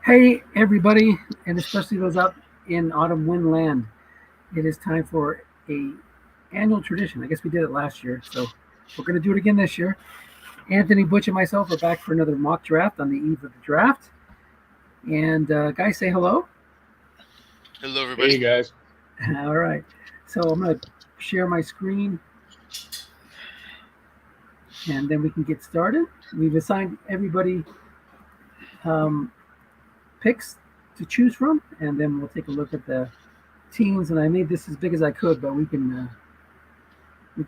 Hey, everybody, and especially those out in autumn wind land. It is time for a annual tradition. I guess we did it last year, so we're going to do it again this year. Anthony, Butch, and myself are back for another mock draft on the eve of the draft. And guys, say hello. Hello, Hey everybody. guys. All right. So I'm going to share my screen, and then we can get started. We've assigned everybody um, picks to choose from, and then we'll take a look at the teams. And I made this as big as I could, but we can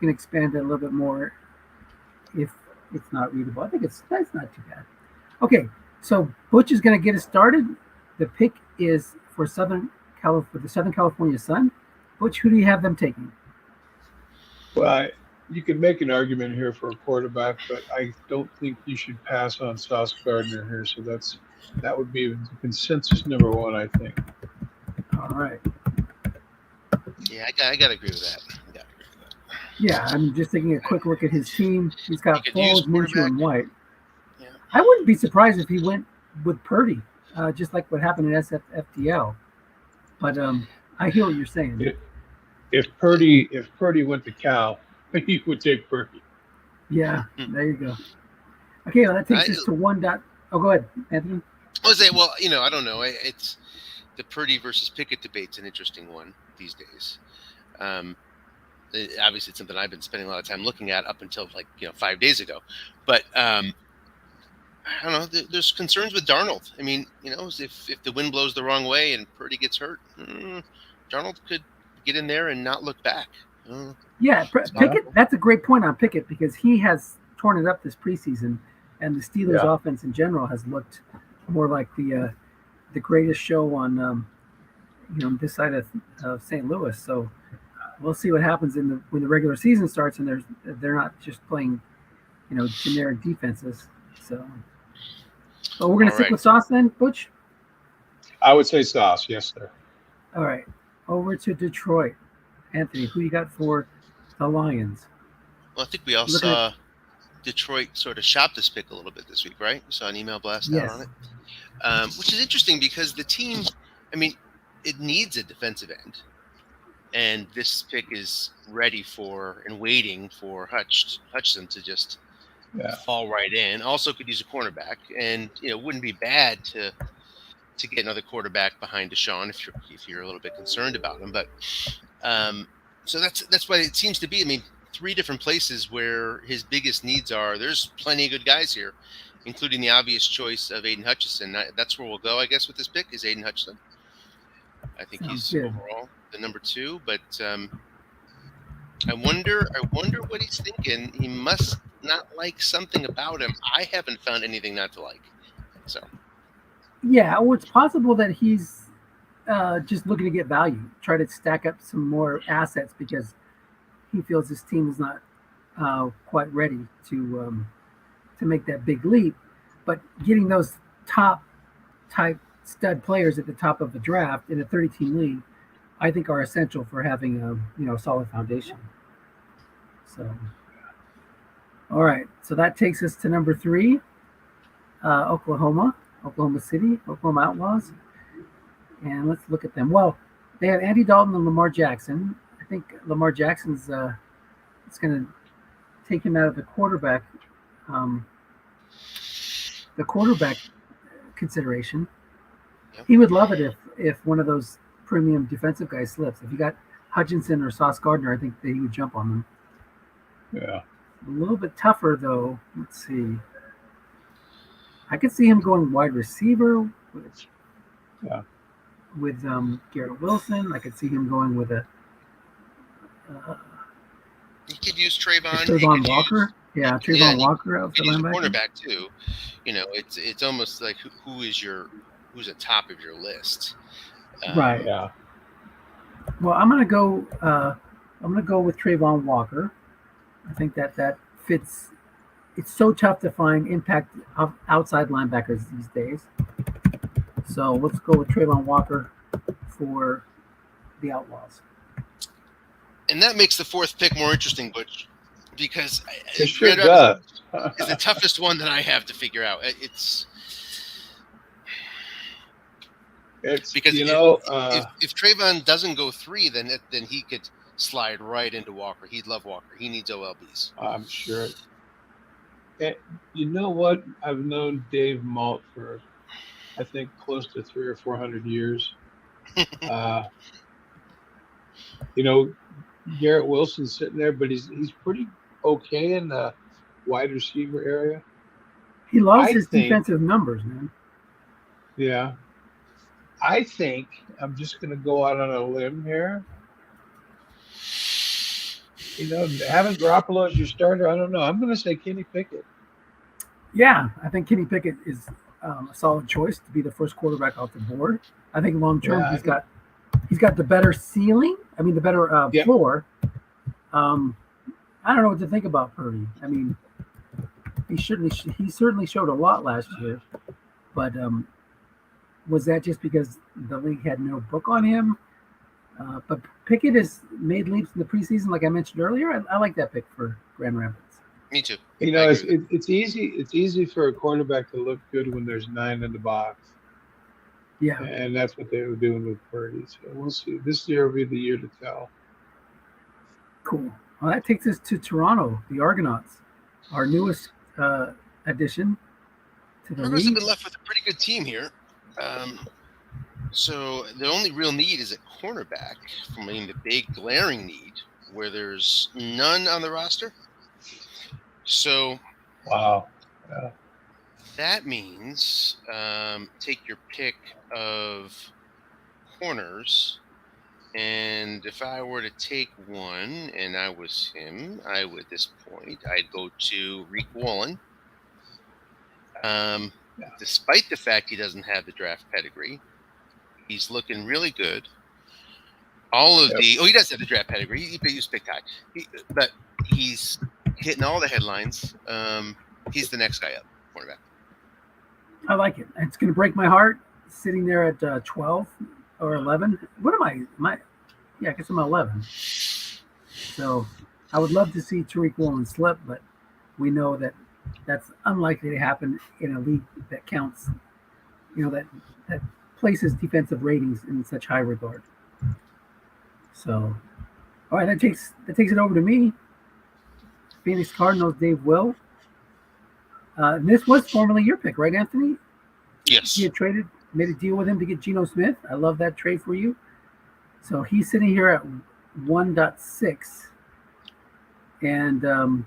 expand it a little bit more if it's not readable. I think that's not too bad. Okay, so Butch is going to get us started. The pick is for the Southern California Sun. Butch, who do you have them taking? You can make an argument here for a quarterback, but I don't think you should pass on Sauce Gardner here. So that would be the consensus number one, I think. All right. Yeah, I gotta agree with that. I gotta agree with that. Yeah, I'm just taking a quick look at his team. He's got You could use Foles, Minshew, quarterback. and White. Yeah. I wouldn't be surprised if he went with Purdy, just like what happened in SFFTL. But I hear what you're saying. If, if Purdy went to Cal, he would take Purdy. Yeah, there you go. Okay, well, that takes us to one dot. Oh, go ahead, Anthony. I would say, well, I don't know. It's the Purdy versus Pickett debate's an interesting one these days. Obviously, it's something I've been spending a lot of time looking at up until 5 days ago. But I don't know. There's concerns with Darnold. I mean, if the wind blows the wrong way and Purdy gets hurt, Darnold could get in there and not look back. Yeah, Pickett. That's a great point on Pickett because he has torn it up this preseason, and the Steelers' offense in general has looked more like the greatest show on this side of St. Louis. So we'll see what happens when the regular season starts and they're not just playing generic defenses. So, but we're gonna stick with Sauce then, Butch. I would say Sauce, yes, sir. All right, over to Detroit. Anthony, who you got for the Lions? Well, I think we all saw Detroit sort of shop this pick a little bit this week, right? We saw an email blast out on it, which is interesting because the team, I mean, it needs a defensive end, and this pick is ready for and waiting for Hutchinson to just fall right in. Also, could use a cornerback, and it wouldn't be bad to get another quarterback behind Deshaun if you're a little bit concerned about him, but. So that's why it seems to be. I mean, 3 different places where his biggest needs are. There's plenty of good guys here, including the obvious choice of Aiden Hutchinson. That's where we'll go, I guess, with this pick is Aiden Hutchinson. I think he's overall the number 2, but I wonder what he's thinking. He must not like something about him. I haven't found anything not to like. So. Yeah, well, it's possible that he's just looking to get value, try to stack up some more assets because he feels his team is not quite ready to make that big leap. But getting those top type stud players at the top of the draft in a 30-team league, I think are essential for having a solid foundation. So, all right, so that takes us to number 3, Oklahoma City, Oklahoma Outlaws. And let's look at them. Well, they have Andy Dalton and Lamar Jackson. I think Lamar Jackson's it's going to take him out of the quarterback consideration. Yep. He would love it if one of those premium defensive guys slips. If you got Hutchinson or Sauce Gardner, I think that he would jump on them. Yeah. A little bit tougher though. Let's see. I could see him going wide receiver. With Garrett Wilson. I could see him going with a. He could use Trayvon Walker. Trayvon Walker out the cornerback too. It's almost like who's at top of your list. Right. Yeah. Well, I'm gonna go with Trayvon Walker. I think that fits. It's so tough to find impact of outside linebackers these days. So let's go with Trayvon Walker for the Outlaws. And that makes the 4th pick more interesting, Butch, because it sure does. It's the toughest one that I have to figure out. It's Because if Trayvon doesn't go 3, then he could slide right into Walker. He'd love Walker. He needs OLBs. I'm sure. You know what? I've known Dave Malt for, I think, close to 300 or 400 years. Garrett Wilson's sitting there, but he's pretty okay in the wide receiver area. He loves his defensive numbers, man. Yeah. I think I'm just going to go out on a limb here. Having Garoppolo as your starter, I don't know. I'm going to say Kenny Pickett. Yeah, I think Kenny Pickett is a solid choice to be the first quarterback off the board. I think long term he's got the better ceiling. I mean, the better floor. I don't know what to think about Purdy. I mean, he certainly showed a lot last year, but was that just because the league had no book on him? But Pickett has made leaps in the preseason, like I mentioned earlier. I like that pick for Grand Rapids. Me too. It's easy. It's easy for a quarterback to look good when there's 9 in the box. Yeah, and that's what they were doing with Purdy. So we'll see. This year will be the year to tell. Cool. Well, that takes us to Toronto, the Argonauts, our newest addition to the Argonauts league. have been left with a pretty good team here. So the only real need is at cornerback. The big glaring need where there's none on the roster. So, wow. Yeah. That means take your pick of corners. And if I were to take one and I was him, at this point, I'd go to Reek Wallen. Despite the fact he doesn't have the draft pedigree, he's looking really good. He does have the draft pedigree. He was picked high. But he's hitting all the headlines. He's the next guy up, cornerback. I like it. It's going to break my heart sitting there at 12 or 11. What am I? I guess I'm 11. So I would love to see Tariq Woolen slip, but we know that that's unlikely to happen in a league that counts, that places defensive ratings in such high regard. So, all right, that takes it over to me. Phoenix Cardinals, Dave Will. This was formerly your pick, right, Anthony? Yes. You had made a deal with him to get Geno Smith. I love that trade for you. So he's sitting here at 1.6. And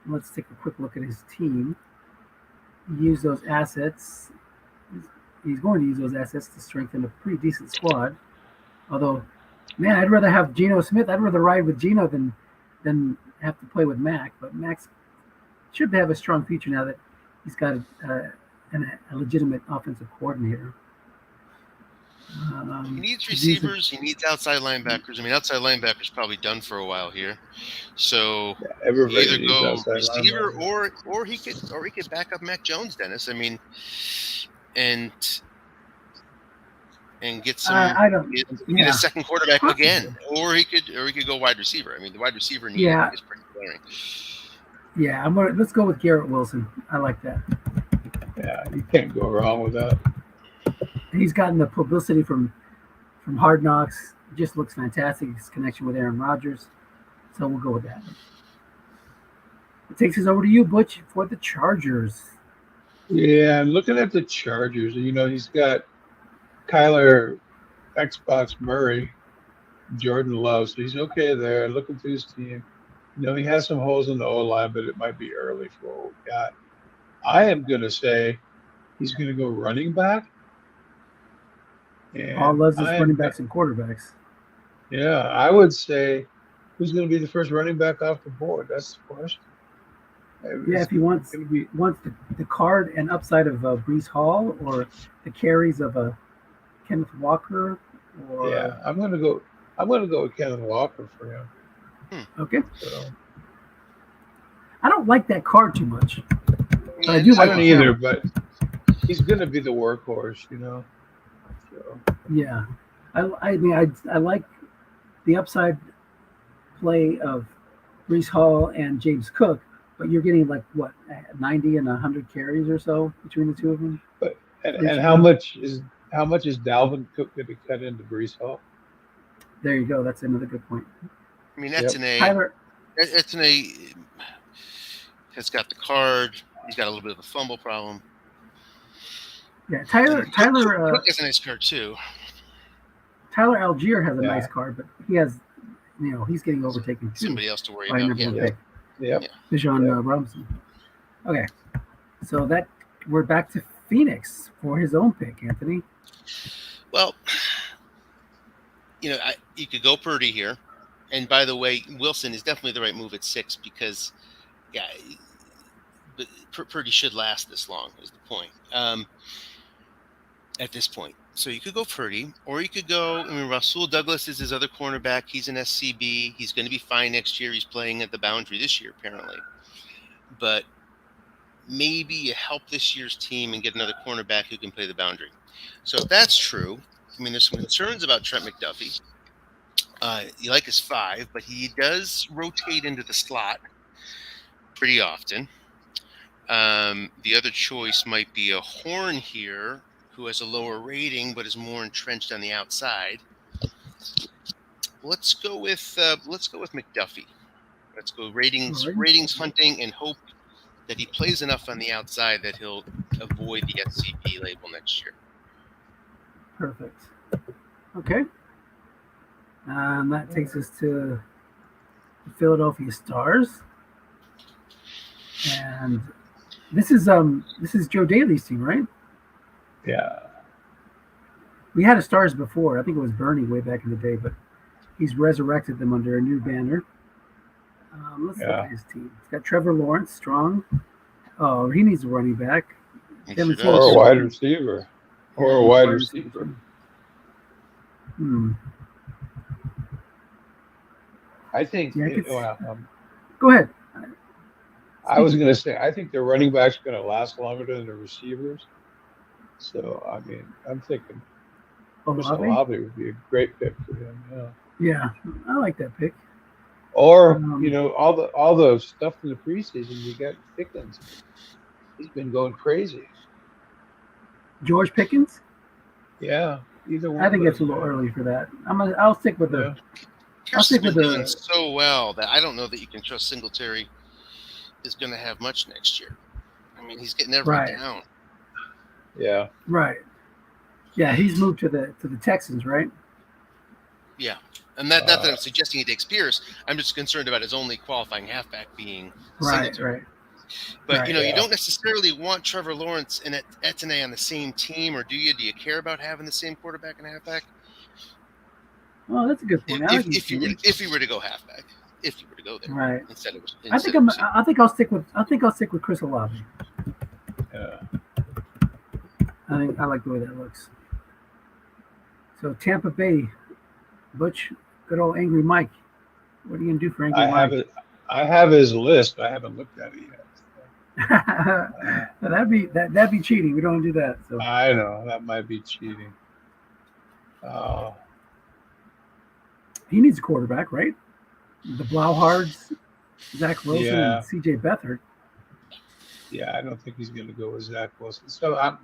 let's take a quick look at his team. He used those assets. He's going to use those assets to strengthen a pretty decent squad. Although, man, I'd rather have Geno Smith. I'd rather ride with Geno than have to play with Mac. But Max should have a strong future now that he's got a legitimate offensive coordinator. He needs receivers. He needs outside linebackers. Outside linebackers probably done for a while here. So everybody either go receiver linebacker. or he could back up Mac Jones, Dennis. And get some get a second quarterback again, or he could go wide receiver. The wide receiver need is pretty glaring. Yeah, let's go with Garrett Wilson. I like that. Yeah, you can't go wrong with that. He's gotten the publicity from Hard Knocks. It just looks fantastic. His connection with Aaron Rodgers. So we'll go with that. It takes us over to you, Butch, for the Chargers. Yeah, I'm looking at the Chargers. He's got Kyler Xbox Murray, Jordan Love. So he's okay there. Looking through his team. He has some holes in the O-line, but it might be early for what we've got. I am going to say he's going to go running back. Paul loves his running backs and quarterbacks. Yeah, I would say who's going to be the first running back off the board? That's the question. If he wants the card and upside of Breece Hall or the carries of Kenneth Walker. I'm going to go with Kenneth Walker for him. Okay. So. I don't like that card too much. I don't either, but he's going to be the workhorse, So. Yeah, I like the upside play of Breece Hall and James Cook, but you're getting 90 and 100 carries or so between the two of them. And how much is How much is Dalvin Cook going to cut into Brees Hall? There you go. That's another good point. I mean, Yep. Etienne has got the card. He's got a little bit of a fumble problem. Yeah, Tyler Cook has a nice card too. Tyler Algier has a nice card, but he has, he's getting overtaken too. Somebody else to worry by about. number one pick. Yep. Bijan Robinson. Okay, so we're back to Phoenix for his own pick, Anthony. Well, you could go Purdy here, and by the way, Wilson is definitely the right move at 6 because, but Purdy should last this long. Is the point at this point? So you could go Purdy, or you could go. Rasul Douglas is his other cornerback. He's an SCB. He's going to be fine next year. He's playing at the boundary this year, apparently. But maybe you help this year's team and get another cornerback who can play the boundary. So if that's true, there's some concerns about Trent McDuffie. You like his 5, but he does rotate into the slot pretty often. The other choice might be a Horn here, who has a lower rating but is more entrenched on the outside. Let's go with McDuffie. Let's go ratings hunting and hope that he plays enough on the outside that he'll avoid the SCP label next year. Perfect. Okay. That takes us to the Philadelphia Stars. And this is Joe Daly's team, right? Yeah. We had a Stars before. I think it was Bernie way back in the day, but he's resurrected them under a new banner. Let's look at his team. It's got Trevor Lawrence, strong. Oh, he needs a running back. Or a wide receiver. Or a wide receiver. I think. Go ahead. I was going to say, I think the running back's going to last longer than the receivers. So, I'm thinking Olave would be a great pick for him. Yeah, I like that pick. Or, all the stuff in the preseason, you got Pickens. He's been going crazy. George Pickens? Yeah, either one. I think it's a little early for that. I'll stick with the. I'll stick with doing so well that I don't know that you can trust Singletary is going to have much next year. He's getting everything down. Yeah. Right. Yeah, he's moved to the Texans, right? Yeah, and not that I'm suggesting he takes Pierce. I'm just concerned about his only qualifying halfback being Singletary. Right. But you don't necessarily want Trevor Lawrence and Etienne on the same team, or do you? Do you care about having the same quarterback and halfback? Well, that's a good point. If you were to go halfback, if you were to go there, right? Instead of I think I'll stick with Chris Olave. Yeah. I like the way that looks. So Tampa Bay, Butch, good old Angry Mike. What are you gonna do for Angry Mike? I have his list. I haven't looked at it yet. That'd be cheating. We don't want to do that. So I know that might be cheating. He needs a quarterback, right? The Blauhards, Zach Wilson, and C.J. Beathard. Yeah, I don't think he's going to go with Zach Wilson. So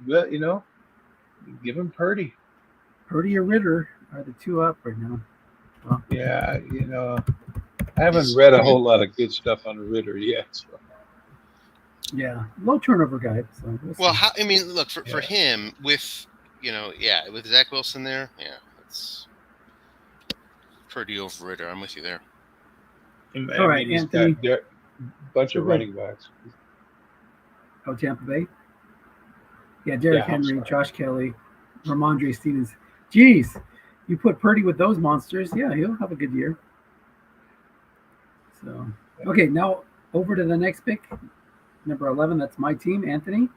give him Purdy. Purdy or Ritter are the two up right now. Well, yeah, I haven't read a whole lot of good stuff on Ritter yet. So. Yeah, low turnover guy. So look for him with with Zach Wilson there. Yeah, it's Purdy over Ritter. I'm with you there. All right, Anthony. He's got a bunch of running backs. Oh, Tampa Bay? Yeah, Derrick Henry, Josh Kelly, Ramondre Stevens. Jeez, you put Purdy with those monsters. Yeah, he'll have a good year. So, okay, now over to the next pick. Number 11, that's my team, Anthony.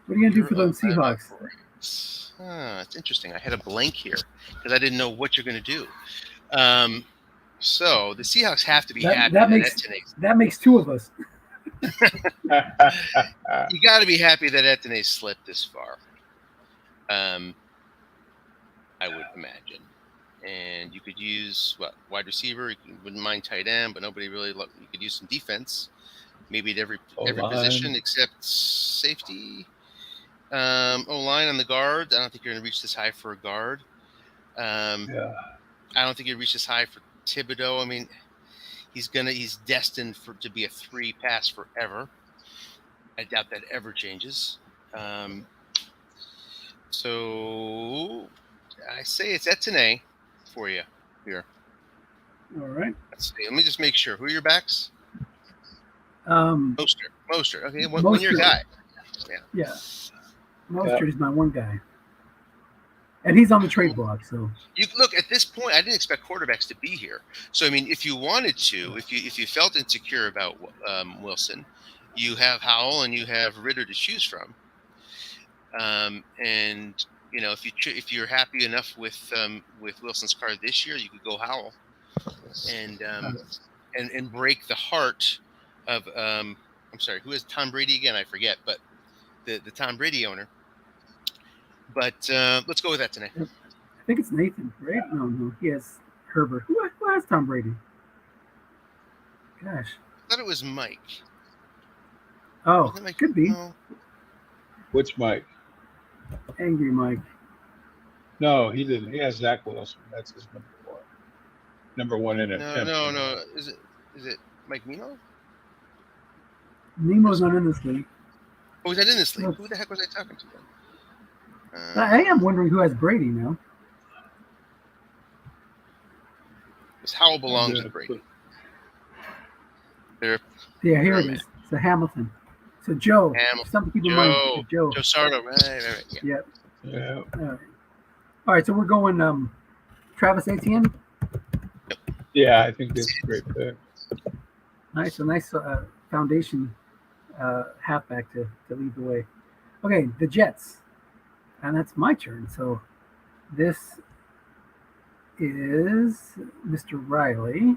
What are you going to do for those Seahawks? It's interesting. I had a blank here because I didn't know what you're going to do. So the Seahawks have to be happy. That makes two of us. You got to be happy that Etienne slipped this far. I would imagine, and you could use wide receiver. You wouldn't mind tight end, but nobody really. You could use some defense, maybe at every position except safety. O-line on the guard. I don't think you're going to reach this high for a guard. Yeah. I don't think you'd reach this high for Thibodeau. I mean, he's destined to be a 3 pass forever. I doubt that ever changes. So I say it's Etienne for you here. All right. Let's see. Let me just make sure. Who are your backs? Mostert. Okay, one year guy. Yeah. Mostert is my one guy. And he's on the trade block, so you look at this point. I didn't expect quarterbacks to be here. So I mean, if you wanted to, if you felt insecure about Wilson, you have Howell and you have Ritter to choose from. And you know, if you're happy enough with Wilson's card this year, you could go Howell, and break the heart of I'm sorry, who is Tom Brady again? I forget, but the Tom Brady owner. But let's go with that tonight. I think it's Nathan, right? No, he has Herbert. Who has Tom Brady? Gosh. I thought it was Mike. Oh, it could be. No. Which Mike? Angry Mike. No, he didn't. He has Zach Wilson. That's his number one. Number one in attempt. No. Is it Mike Nemo? Nemo's not in this league. Oh, is that in this league? Who the heck was I talking to then? I am wondering who has Brady now. Because Howell belongs to Brady. Yeah, here it is. So Hamilton. So Joe. Something to keep in mind. Joe Sardo. Right. Yeah. All right, so we're going Travis Etienne. Yeah, I think that's a great pick. Nice foundation halfback to lead the way. Okay, the Jets. And that's my turn. So this is Mr. Riley,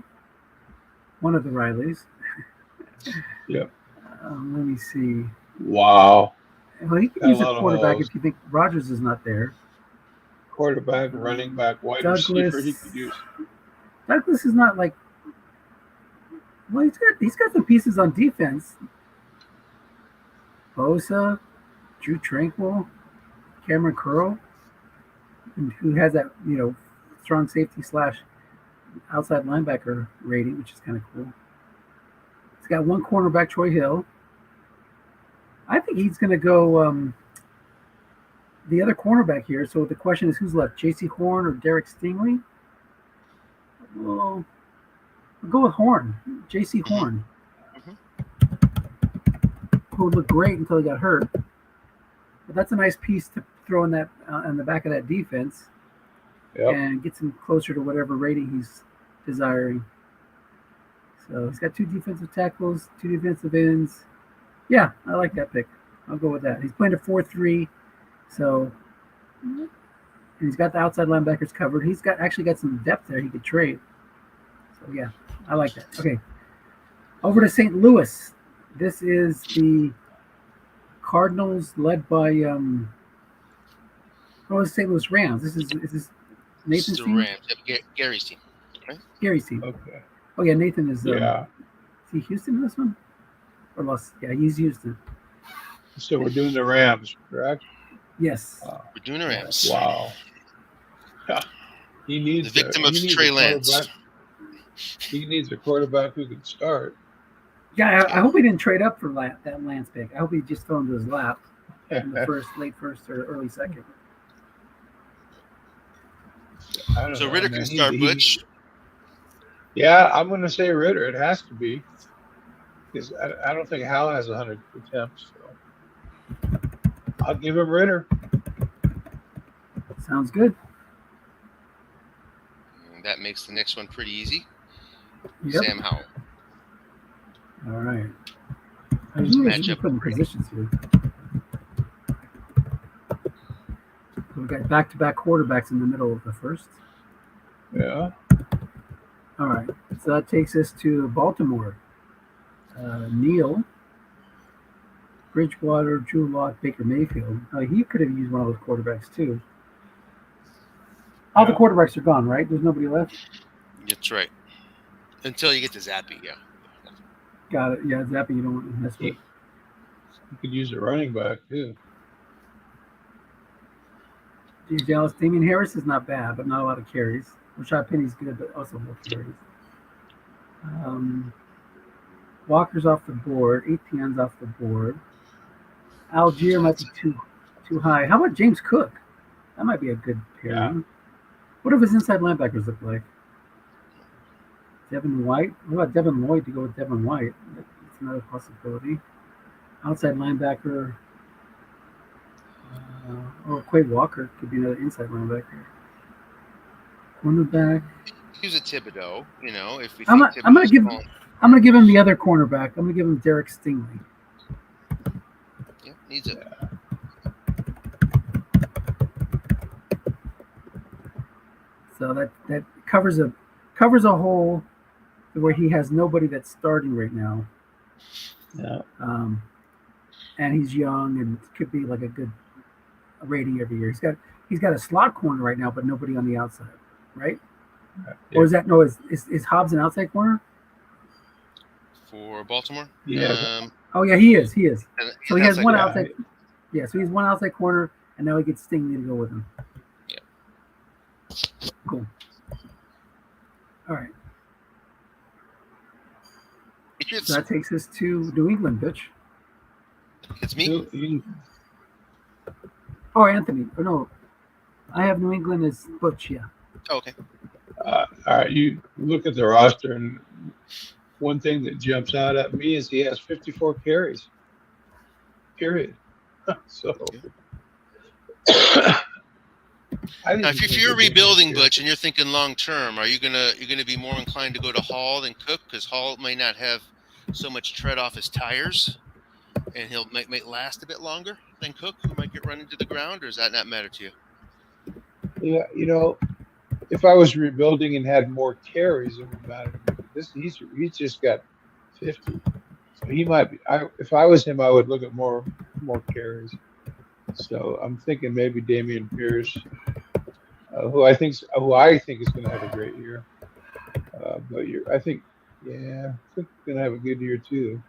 one of the Rileys. Yeah. Let me see. Wow. Well, he could use a quarterback if you think Rodgers is not there. Quarterback, running back, wide receiver. He could use. Douglas is not like. Well, he's got some pieces on defense. Bosa, Drew Tranquil, Cameron Curl, who has that strong safety / outside linebacker rating, which is kind of cool. He's got one cornerback, Troy Hill. I think he's going to go the other cornerback here. So the question is, who's left, J.C. Horn or Derek Stingley? Well, we'll go with Horn, J.C. Horn, who would look great until he got hurt. But that's a nice piece to throw in that on the back of that defense, and gets him closer to whatever rating he's desiring. So he's got 2 defensive tackles, 2 defensive ends. Yeah, I like that pick. I'll go with that. He's playing a 4-3, so and he's got the outside linebackers covered. He's actually got some depth there he could trade. So yeah, I like that. Okay, over to St. Louis. This is the Cardinals led by it's St. Louis Rams. Is this Nathan's team? Rams. Gary's team. Right? Gary's team. Okay. Oh yeah, Nathan is. Yeah. Is he Houston in this one? Or Los? Yeah, he's Houston. So we're doing the Rams, correct? Yes. We're doing the Rams. Wow. Yeah. He needs the victim of Trey Lance. He needs a quarterback who can start. Yeah, I hope he didn't trade up for that Lance pick. I hope he just fell into his lap in the late first or early second. So Ritter can start, Butch. Yeah, I'm going to say Ritter. It has to be. Because I don't think Hal has 100 attempts. So I'll give him Ritter. Sounds good. And that makes the next one pretty easy. Yep. Sam Howell. All right. I usually put in positions here. So we got back-to-back quarterbacks in the middle of the first. Yeah. All right. So that takes us to Baltimore. Neal, Bridgewater, Drew Lock, Baker Mayfield. He could have used one of those quarterbacks too. All the quarterbacks are gone, right? There's nobody left. That's right. Until you get to Zappy, yeah. Got it. Yeah, Zappy, you don't want to mess with. You could use a running back too. Dallas. Damian Harris is not bad, but not a lot of carries. Rashad Penny's good, but also more carries. Walker's off the board. Etienne's off the board. Algier might be too high. How about James Cook? That might be a good pairing. Yeah. What if his inside linebackers look like? Devin White? What about Devin Lloyd to go with Devin White? That's another possibility. Outside linebacker. Or Quay Walker could be another inside linebacker. Cornerback. Use a Thibodeau, if we. I'm gonna give him the other cornerback. I'm gonna give him Derek Stingley. Yeah, needs it. So that covers a hole where he has nobody that's starting right now. Yeah. And he's young and could be like a good rating every year. He's got a slot corner right now, but nobody on the outside, right? Yeah. Or is that is Hobbs an outside corner? For Baltimore? Yeah. He is. So he has one outside. Yeah, so he's one outside corner, and now he gets Stingley to go with him. Yeah. Cool. All right. So that takes us to New England, bitch. It's me. Oh, Anthony. Oh, no. I have New England as Butch, yeah. Oh, okay. All right. You look at the roster, and one thing that jumps out at me is he has 54 carries. Period. So. Now, if you're rebuilding, Butch, and you're thinking long term, are you gonna be more inclined to go to Hall than Cook, because Hall may not have so much tread off his tires, and he'll might last a bit longer than Cook, who might get run into the ground, or does that not matter to you? Yeah, if I was rebuilding and had more carries, it would matter. He's just got 50, so he might be. If I was him, I would look at more carries. So I'm thinking maybe Dameon Pierce, who I think is going to have a great year. But I think he's going to have a good year too.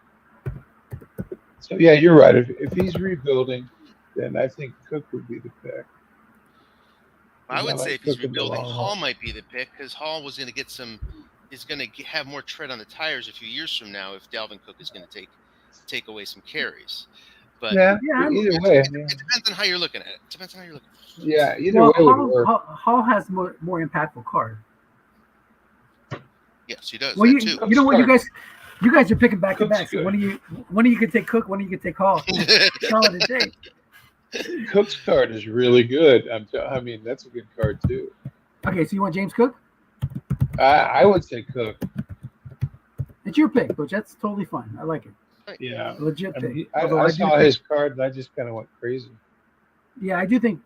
So yeah, you're right. If he's rebuilding, then I think Cook would be the pick. I would say if he's rebuilding, Hall might be the pick, because Hall is going to have more tread on the tires a few years from now if Dalvin Cook is going to take away some carries. But either way, it depends on how you're looking at it. Yeah, either way would work. Hall has more impactful card. Yes, he does. Well, you know what, you guys are picking back to back. So one of you can take Cook, one of you can take Hall. Call it a day. Cook's card is really good. I mean, that's a good card too. Okay, so you want James Cook? I would say Cook. It's your pick, but that's totally fine. I like it. Yeah, legit pick. I saw his card and I just kind of went crazy. Yeah, I do think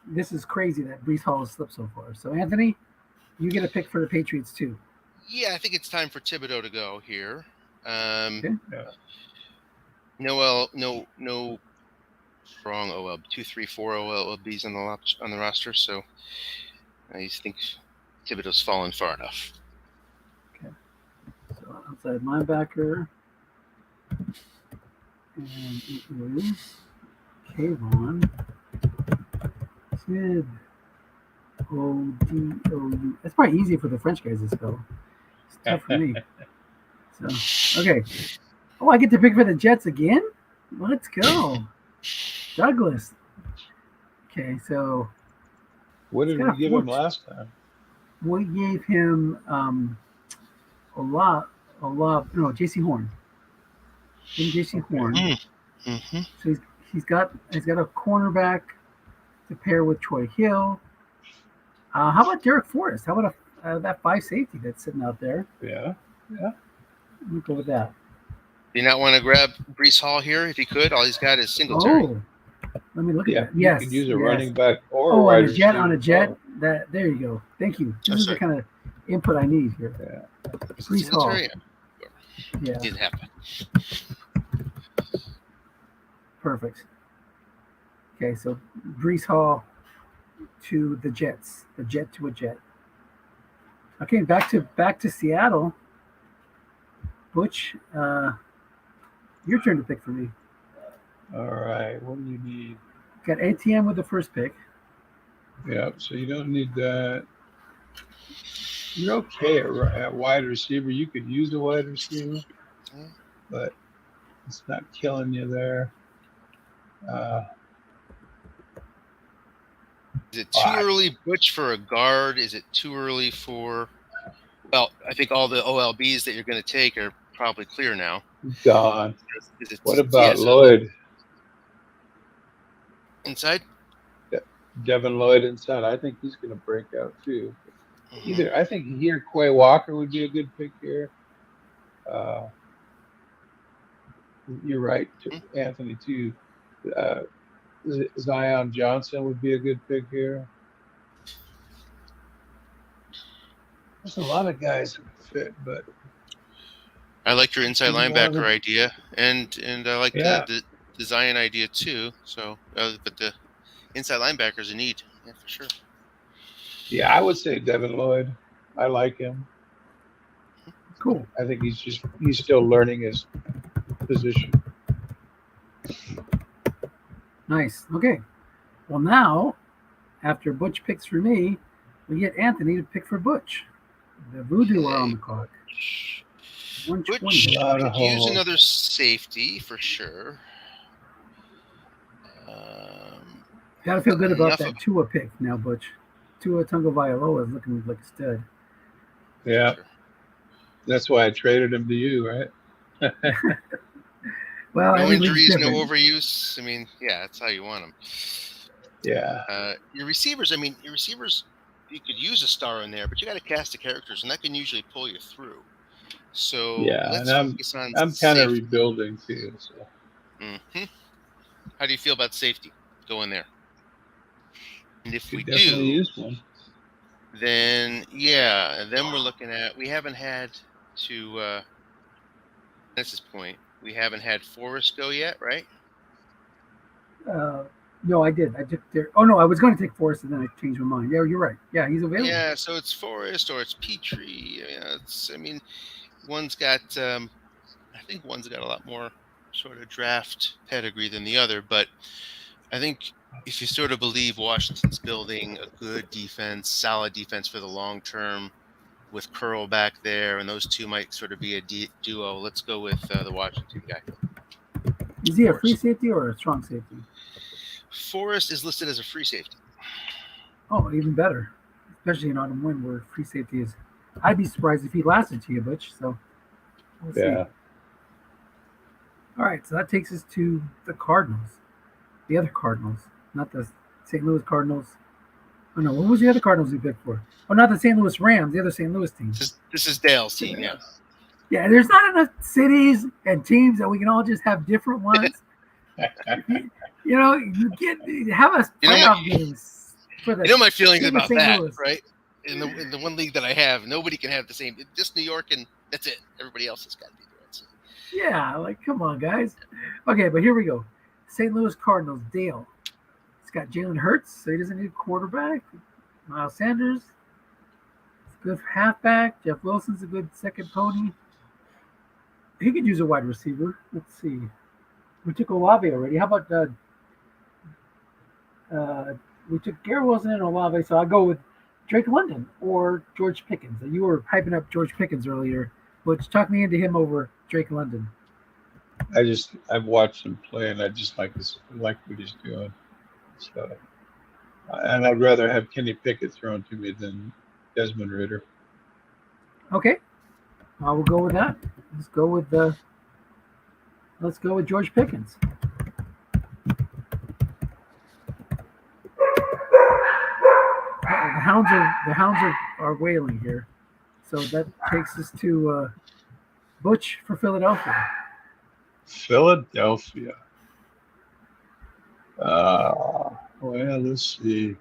this is crazy that Breece Hall has slipped so far. So Anthony, you get a pick for the Patriots too. Yeah, I think it's time for Thibodeau to go here. Okay. Yeah. No strong OL 2, 3, 4 OLBs on the roster, so I think Thibodeau's fallen far enough. Okay. So outside linebacker, and it is Kayvon Smith. O-D-O-U. That's probably easy for the French guys to spell. It's tough for me. So, okay. Oh, I get to pick for the Jets again? Let's go. Douglas. Okay, so. What did we give him last time? We gave him J.C. Horn. J.C. Horn. Mm-hmm. So he's got a cornerback to pair with Troy Hill. How about Derek Forrest? How about that 5 safety that's sitting out there? Yeah. Let me go with that. Do you not want to grab Breece Hall here if you could? All he's got is Singletary. Oh, let me look at that. Yes. You could use a running back or on a jet. There you go. Thank you. This is the kind of input I need here. Yeah. Breece Hall. Yeah. Didn't happen. Perfect. Okay, so Breece Hall to the Jets. The Jet to a Jet. Okay, back to Seattle. Butch, your turn to pick for me. All right. What do you need? Got ATM with the first pick. Yeah, so you don't need that. You're okay at wide receiver. You could use a wide receiver, Yeah. but it's not killing you there. Is it too early, Butch, for a guard? Is it too early for? Well, I think all the OLBs that you're going to take are probably clear now. Gone. Is it, What about Lloyd? Inside? Devin Lloyd inside. I think he's going to break out too. Mm-hmm. I think here Quay Walker would be a good pick here. You're right, Anthony too. Zion Johnson would be a good pick here. There's a lot of guys who fit, but I like your inside linebacker idea, and I like the Zion idea too. So, but the inside linebackers a need, yeah, for sure. Yeah, I would say Devin Lloyd. I like him. Cool. I think he's still learning his position. Nice. Okay. Well, now, after Butch picks for me, we get Anthony to pick for Butch. The Voodoo are on the clock. Butch could use another safety for sure. Gotta feel good about that Tua pick now, Butch. Tua Tagovailoa is looking like a stud. Yeah. Sure. That's why I traded him to you, right? Well, no injuries, no overuse. I mean, yeah, that's how you want them. Yeah. Your receivers, you could use a star in there, but you got to cast the characters, and that can usually pull you through. So yeah, and I'm kind of rebuilding too. So. Mm-hmm. How do you feel about safety? Go in there. And if we do, use one. then we're looking at. We haven't had to. This point, we haven't had Forrest go yet, right? No, I did. I took there. Oh no, I was going to take Forrest, and then I changed my mind. Yeah, you're right. Yeah, he's available. Yeah, so it's Forrest or it's Petrie. One's got. I think one's got a lot more sort of draft pedigree than the other, but I think if you sort of believe Washington's building a good defense, solid defense for the long term, with Curl back there, and those two might sort of be a duo. Let's go with the Washington guy. Is he a free safety or a strong safety? Forrest is listed as a free safety. Oh, even better, especially in autumn wind where free safety is. I'd be surprised if he lasted to you, Butch. So we'll see. All right, so that takes us to the Cardinals. The other Cardinals, not the St. Louis Cardinals. Oh no, what was the other Cardinals we picked for? Oh, not the St. Louis Rams, the other St. Louis team. This is Dale's team, yeah. Yeah, there's not enough cities and teams that we can all just have different ones. Have us playoff games for the. You know my feelings about that, Louis. Right? In the one league that I have, nobody can have the same. Just New York, and that's it. Everybody else has got to be the right side. Yeah, like come on, guys. Okay, but here we go. St. Louis Cardinals, Dale. He's got Jalen Hurts, so he doesn't need a quarterback. Miles Sanders, it's a good halfback. Jeff Wilson's a good second pony. He could use a wide receiver. Let's see. We took Olave already. How about we took Garrett Wilson and Olave, so I'll go with Drake London or George Pickens. You were hyping up George Pickens earlier, but talk me into him over Drake London. I've watched him play, and I just like what he's doing. So, and I'd rather have Kenny Pickett thrown to me than Desmond Ridder. Okay, I will go with that. Let's go with George Pickens. The hounds are wailing here, so that takes us to Butch for Philadelphia. Philadelphia. Well, let's see.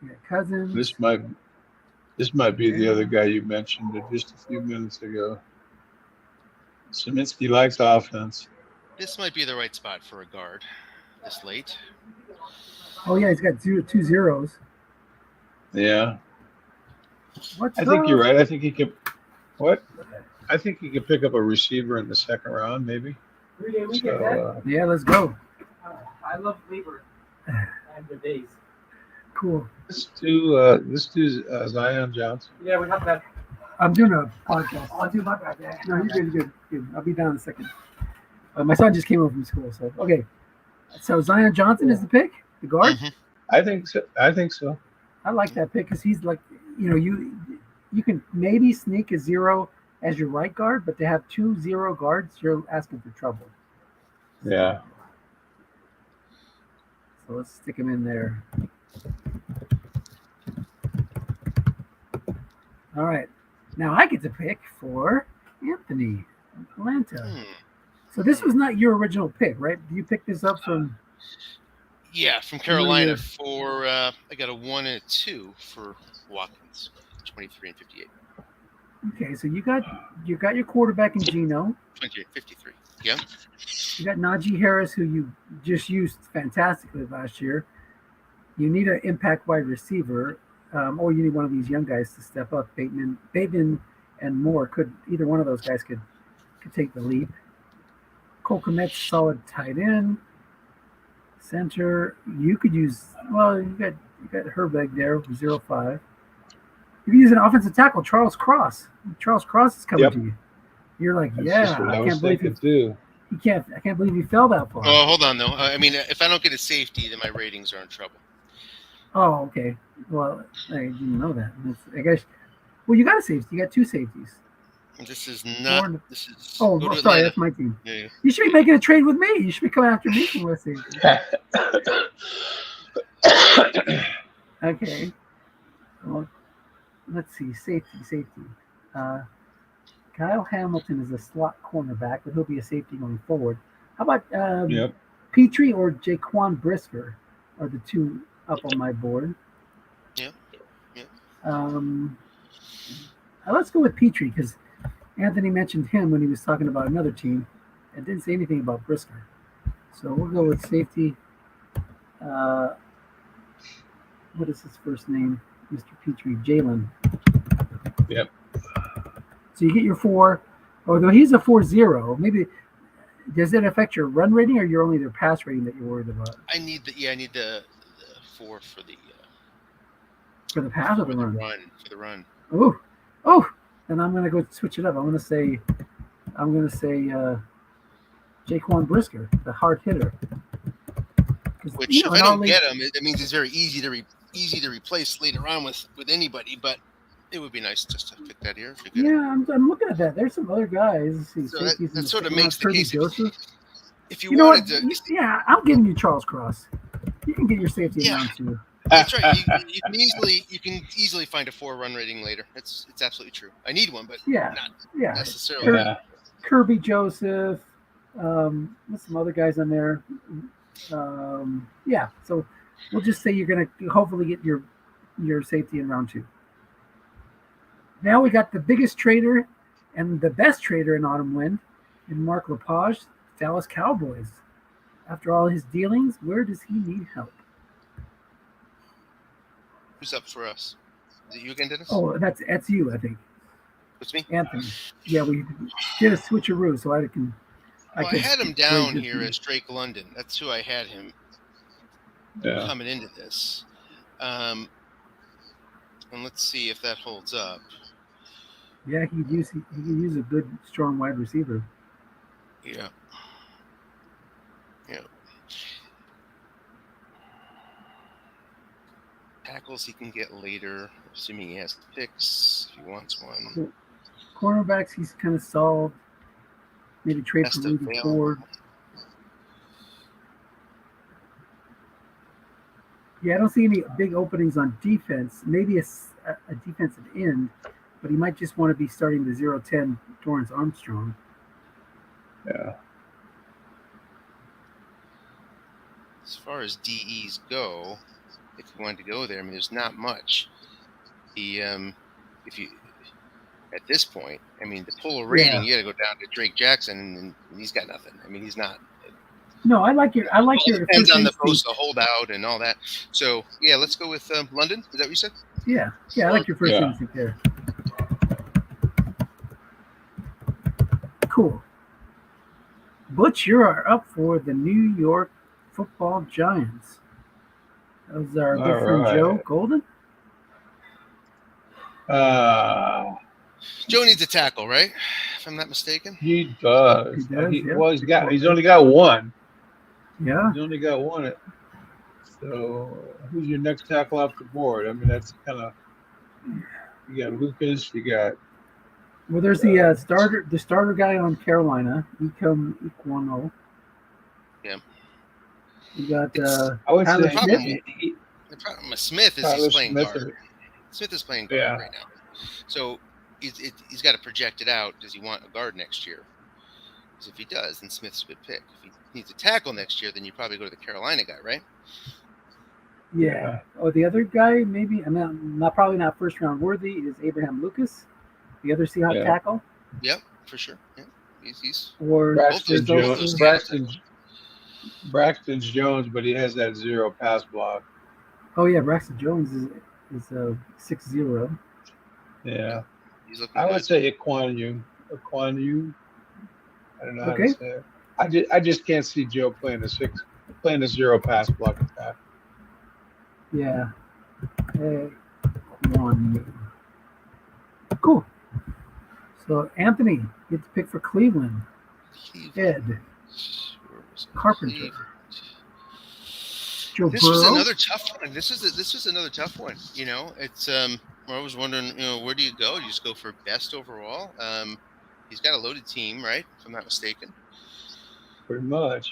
Yeah, Cousins. This might be the other guy you mentioned just a few minutes ago. Saminsky likes offense. This might be the right spot for a guard this late. Oh yeah, he's got 2 zeros. Yeah. I think you're right. I think he could. What? I think he could pick up a receiver in the second round, maybe. Yeah, let's go. I love Lieber. the days. Cool. Let's do Zion Johnson. Yeah, we have that. I'm doing a podcast. I'll do my bad. Yeah. No, you're good. I'll be down in a second. My son just came home from school, so okay. So Zion Johnson is the pick, the guard. Mhm. I think so. I like that pick because he's like, you can maybe sneak a 0 as your right guard, but to have 2 0 guards, you're asking for trouble. Yeah. So let's stick him in there. All right. Now I get to pick for Anthony, Atlanta. So this was not your original pick, right? You picked this up from... Yeah, from Carolina for I got a 1 and a 2 for Watkins, 23 and 58. Okay, so you got your quarterback in Geno. 28, 53. Yeah. You got Najee Harris, who you just used fantastically last year. You need an impact wide receiver, or you need one of these young guys to step up. Bateman and Moore either one of those guys could take the leap. Cole Kmet's solid tight end. Center, you could use. Well, you got Herbig there, 0-5. You can use an offensive tackle, Charles Cross. Charles Cross is coming to you. You're like, That's what I was thinking too. I can't believe you fell that far. Oh, hold on though. I mean, if I don't get a safety, then my ratings are in trouble. Oh, okay. Well, I didn't know that. I guess. Well, you got a safety. You got 2 safeties. This is not. This is. Oh, sorry, Atlanta. that's my team. Yeah. You should be making a trade with me. You should be coming after me for a safety. Okay. Well, let's see. Safety. Kyle Hamilton is a slot cornerback, but he'll be a safety going forward. How about Petrie or Jaquan Brisker are the 2 up on my board. Yeah. Let's go with Petrie because Anthony mentioned him when he was talking about another team and didn't say anything about Brisker. So we'll go with safety. What is his first name? Mr. Petrie, Jalen. Yep. So you get your 4, although he's a 4-0. Maybe does that affect your run rating, or you're only their pass rating that you're worried about? I need the 4 for the pass or the run? For the run. Oh, then I'm gonna go switch it up. I'm gonna say Jaquan Brisker, the hard hitter. Which if I don't get him, it means it's very easy to replace later on with anybody. But it would be nice just to pick that here. I'm looking at that. There's some other guys. So that sort of makes the case. If you know wanted what? to, I'm giving you Charles Cross. You can get your safety in round 2. That's right. You can easily find a 4 run rating later. It's absolutely true. I need one, but not necessarily. Kirby Joseph. There's some other guys on there. So we'll just say you're going to hopefully get your safety in round 2. Now we got the biggest trader and the best trader in Autumn Wind in Mark Lepage, Dallas Cowboys. After all his dealings, where does he need help? Who's up for us? Is it you again, Dennis? Oh, that's you, I think. It's me? Anthony. Yeah, we did a switcheroo, so I had him down here as Drake London. That's who I had him coming into this. And let's see if that holds up. Yeah, he could use a good, strong wide receiver. Yeah. Tackles he can get later, assuming he has picks if he wants one. Cornerbacks, he's kind of solved. Maybe trade for Rudy Ford. Yeah, I don't see any big openings on defense. Maybe a defensive end, but he might just want to be starting the 0-10 Dorrance Armstrong. Yeah. As far as DEs go, if you wanted to go there, I mean, there's not much. If you at this point, I mean, to pull a rating, you got to go down to Drake Jackson, and he's got nothing. I mean, he's not. No, I like your. Depends on the post, the holdout, and all that. So yeah, let's go with London. Is that what you said? Yeah, I like your first instinct there. Cool. Butch, you're up for the New York Football Giants. That was our good All friend Joe right. Golden. Joe needs a tackle, right? If I'm not mistaken. He does. He does, yeah. Well, he's only got one. Yeah. He's only got one. So who's your next tackle off the board? I mean, that's kind of, you got Lucas, you got. Well, there's the starter guy on Carolina, Equano. Yeah. You got I would Tyler say Smith. The problem with Smith is Tyler he's playing Smith guard. Smith is playing guard right now. So he's got to project it out. Does he want a guard next year? Because if he does, then Smith's a good pick. If he needs a tackle next year, then you probably go to the Carolina guy, right? Yeah. Oh, the other guy, maybe, I mean, probably not first round worthy, is Abraham Lucas, the other Seahawks tackle. Yep, for sure. Yeah. He's or Braxton Jones. Braxton Jones, but he has that 0 pass block. Oh yeah, Braxton Jones is a 6-0. Yeah. He's looking I good. would say Equanu. I don't know how Okay. to say it. I just can't see Joe playing a 0 pass block attack. Yeah. Equanu. Cool. So Anthony gets to pick for Cleveland. Ed Carpenter. Joe This was Burrow. another tough one. This was another tough one. You know, it's I was wondering, you know, where do you go? You just go for best overall. He's got a loaded team, right? If I'm not mistaken. Pretty much.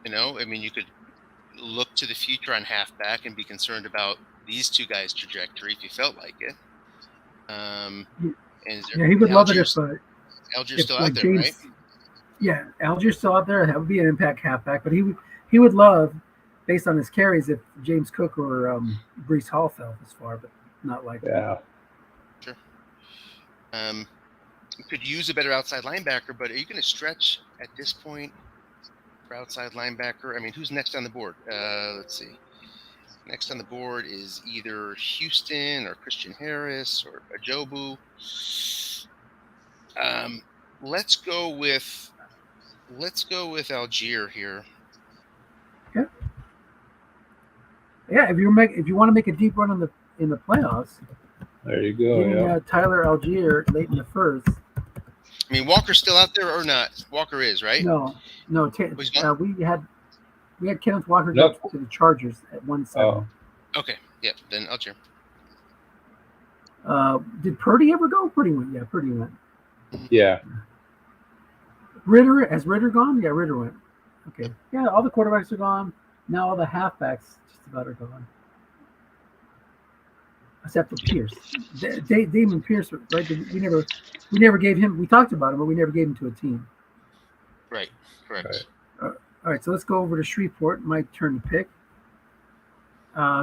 You know, I mean, you could look to the future on halfback and be concerned about these two guys' trajectory if you felt like it. And he would love it if Algier's still out there, right? Yeah, Algier's still out there. That would be an impact halfback, but he would love, based on his carries, if James Cook or Breece Hall fell this far, but not likely. Yeah. Sure. You could use a better outside linebacker, but are you going to stretch at this point for outside linebacker? I mean, who's next on the board? Let's see. Next on the board is either Houston or Christian Harris or Ajobu. Let's go with Algier here. Okay. Yeah, if you want to make a deep run in the playoffs, there you go. Getting Tyler Algier late in the first. I mean, Walker's still out there or not? Walker is, right? No. We had Kenneth Walker Nope. go to the Chargers at 1-7. Oh. Okay. Yeah. Then Algier. Did Purdy ever go? Purdy went. Yeah, Purdy went. Yeah. Has Ritter gone? Yeah, Ritter went. Okay. Yeah, all the quarterbacks are gone. Now all the halfbacks just about are gone. Except for Pierce. Damon Pierce, right? We never gave him. We talked about him, but we never gave him to a team. Right. Correct. All right, so let's go over to Shreveport. My turn to pick.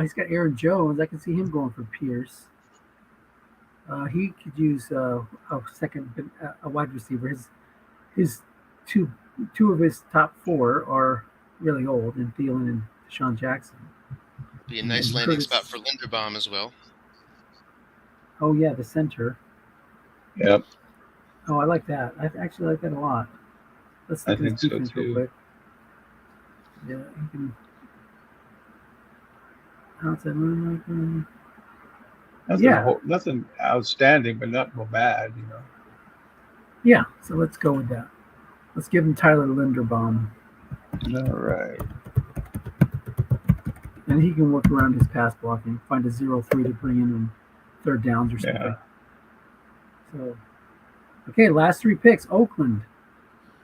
He's got Aaron Jones. I can see him going for Pierce. He could use a wide receiver. His two of his top 4 are really old, in Thielen and Deshaun Jackson. Be a nice landing spot for Linderbaum as well. Oh yeah, the center. Yep. Oh, I like that. I actually like that a lot. Let's look at his defense real quick. Yeah, he can. Outside linebacker. Nothing outstanding, but not bad, you know. Yeah, so let's go with that. Let's give him Tyler Linderbaum. All right. And he can work around his pass blocking, find a 0-3 to bring in on third downs or something. Yeah. So, okay, last 3 picks. Oakland.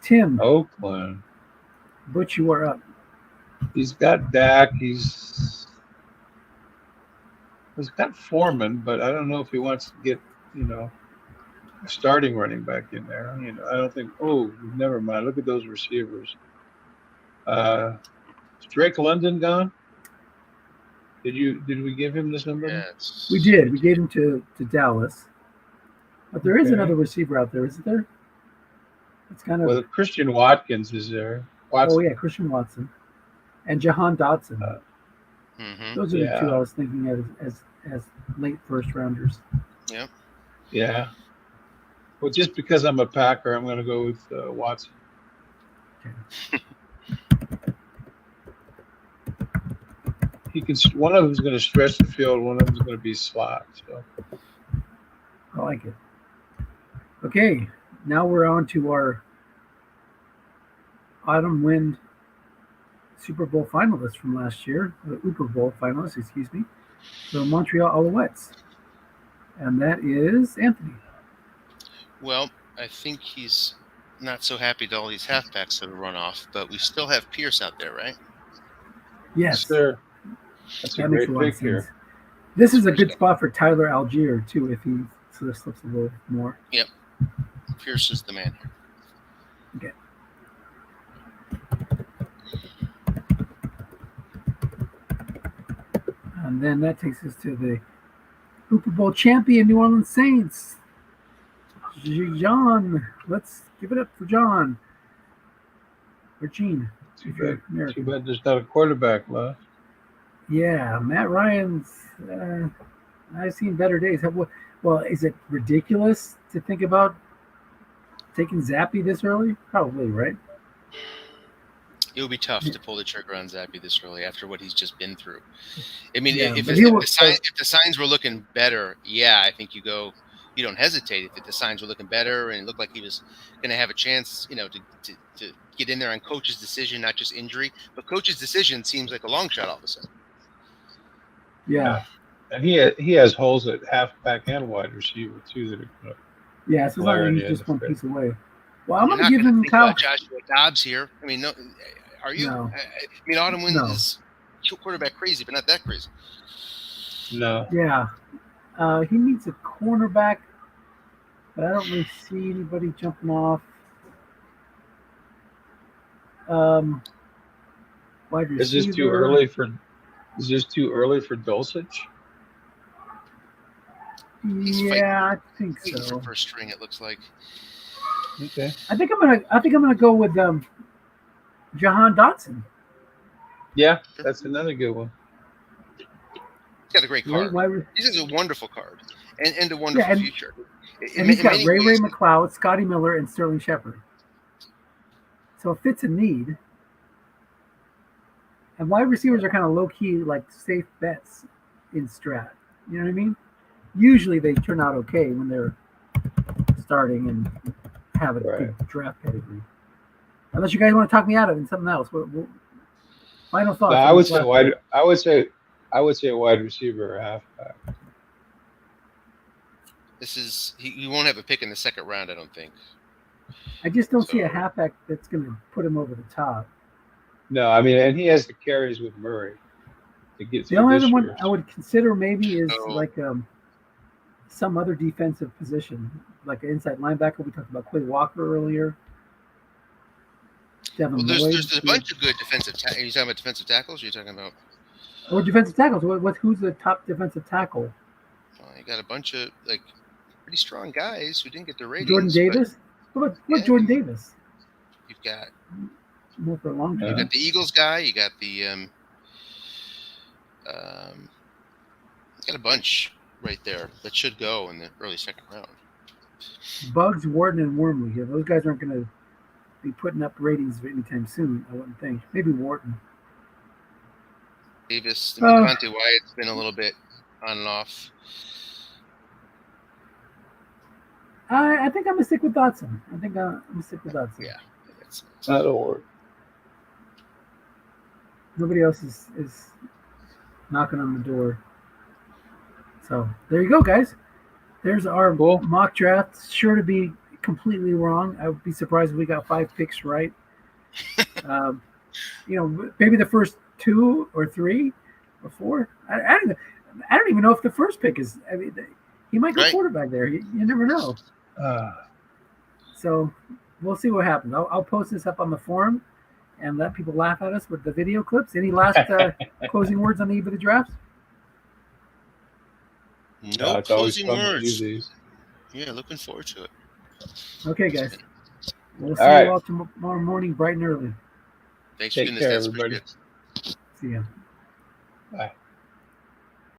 Tim. Oakland. Butch, you are up. He's got Dak. He's got Foreman, but I don't know if he wants to get, you know, a starting running back in there. You know, I don't think. Oh, never mind. Look at those receivers. Is Drake London gone? Did we give him this number? Yes. We did. We gave him to Dallas. But there is another receiver out there, isn't there? It's kind of. Well, Christian Watkins is there. Oh yeah, Christian Watson, and Jahan Dotson. Those are the 2 I was thinking of as late first rounders. Yeah. Yeah. Well, just because I'm a Packer, I'm going to go with Watson. Okay. he can. One of them's going to stretch the field. One of them's going to be slot. So I like it. Okay, now we're on to our autumn wind Super Bowl finalists from last year, the Super Bowl finalists, excuse me, the Montreal Alouettes. And that is Anthony. Well, I think he's not so happy to all these halfbacks that have run off, but we still have Pierce out there, right? Yes. sir, that's a great pick here. This is a good spot for Tyler Algier, too, if he sort of slips a little more. Yep. Pierce is the man here. Okay. And then that takes us to the Super Bowl champion New Orleans Saints. John. Let's give it up for John. Or Gene. Too bad there's not a quarterback left. Yeah, Matt Ryan's. I've seen better days. Well, is it ridiculous to think about taking Zappy this early? Probably, right? It would be tough to pull the trigger on Zappy this early after what he's just been through. I mean, Yeah, if but the signs were looking better, yeah, I think you don't hesitate. If the signs were looking better and it looked like he was going to have a chance, to get in there on coach's decision, not just injury, but coach's decision seems like a long shot all of a sudden. Yeah. And he has holes at halfback and wide receiver too that are going to. Yeah, so it's not like he's just one piece away. Well, I'm You're going to give him Kyle. Joshua Dobbs here. I mean, no, are you? No. I mean, Autumn Wind is quarterback crazy, but not that crazy. No. Yeah. He needs a cornerback, but I don't really see anybody jumping off. Wide receiver. Is this too early for Dulcich? Yeah, I think so. For first string, it looks like. Okay. I think I'm gonna go with Jahan Dotson. Yeah, that's another good one. He's got a great card. This is a wonderful card, and a wonderful future. And he's got Ray McLeod, Scotty Miller, and Sterling Shepard. So it fits a need. And wide receivers are kind of low key, like safe bets in Strat. You know what I mean? Usually they turn out okay when they're starting and have a good draft pedigree. Unless you guys want to talk me out of it in something else. Final thoughts. No, I would say wide receiver or halfback. You won't have a pick in the second round, I don't think. I just don't see a halfback that's going to put him over the top. No, I mean, and he has the carries with Murray to get through. The only other one I would consider maybe is some other defensive position, like an inside linebacker. We talked about Clay Walker earlier. There's a bunch of good defensive tackles. Are you talking about defensive tackles? Or are you talking about? Or defensive tackles. Who's the top defensive tackle? You got a bunch of pretty strong guys who didn't get their ratings. Jordan Davis. What about Jordan Davis? You've got more for a long time. You got the Eagles guy. You got the you got a bunch right there that should go in the early second round. Bugs, Warden, and Wormley. Yeah, those guys aren't going to be putting up ratings anytime soon, I wouldn't think. Maybe Wharton. Davis, Devontae Wyatt's been a little bit on and off. I think I'm going to stick with Dotson. Yeah. That'll work. Nobody else is knocking on the door. So there you go, guys. There's our mock draft. Sure to be completely wrong. I would be surprised if we got 5 picks right. Maybe the first 2 or 3 or 4. I don't even know if the first pick is. I mean, he might go quarterback there. You never know. So we'll see what happens. I'll post this up on the forum and let people laugh at us with the video clips. Any last closing words on the eve of the draft? No closing words. Yeah, looking forward to it. Okay, guys. We'll see you all tomorrow morning, bright and early. Thanks for doing this. Take care, everybody. See ya. Bye.